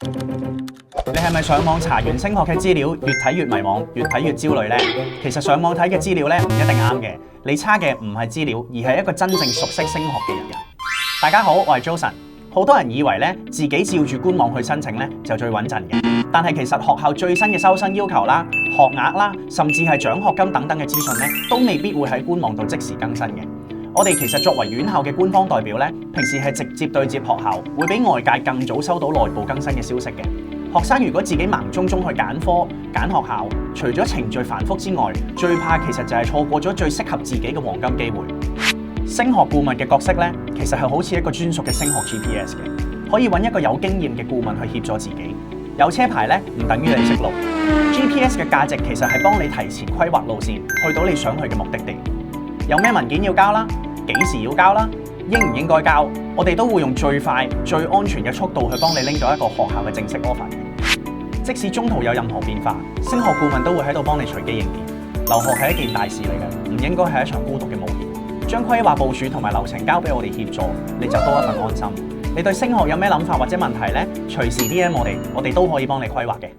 你係咪上網查完升學嘅資料，越睇越迷茫，越睇越焦慮呢？其實上網睇嘅資料咧唔一定啱嘅，你差嘅唔係資料，而係一個真正熟悉升學嘅人。大家好，我係 Josen。好多人以為咧自己照住官網去申請咧就最穩陣嘅，但係其實學校最新嘅收生要求啦、學額啦，甚至係獎學金等等嘅資訊咧，都未必會喺官網度即時更新嘅。我哋其實作為院校嘅官方代表咧，平時係直接對接學校，會比外界更早收到內部更新嘅消息嘅。學生如果自己盲中中去揀科、揀學校，除咗程序繁複之外，最怕其實就係錯過咗最適合自己嘅黃金機會。升學顧問嘅角色咧，其實係好似一個專屬嘅升學 GPS 嘅，可以揾一個有經驗嘅顧問去協助自己。有車牌咧，唔等於你識路。GPS 嘅價值其實係幫你提前規劃路線，去到你想去嘅目的地。有咩文件要交啦？幾時要交啦？應唔應該交？我哋都會用最快、最安全嘅速度去幫你拎到一個學校嘅正式 offer 嘅。即使中途有任何變化，升學顧問都會喺度幫你隨機應變。留學係一件大事嚟嘅，唔應該係一場孤獨嘅冒險。將規劃部署同埋流程交俾我哋協助，你就多一份安心。你對升學有咩諗法或者問題呢？隨時 DM 我哋都可以幫你規劃嘅。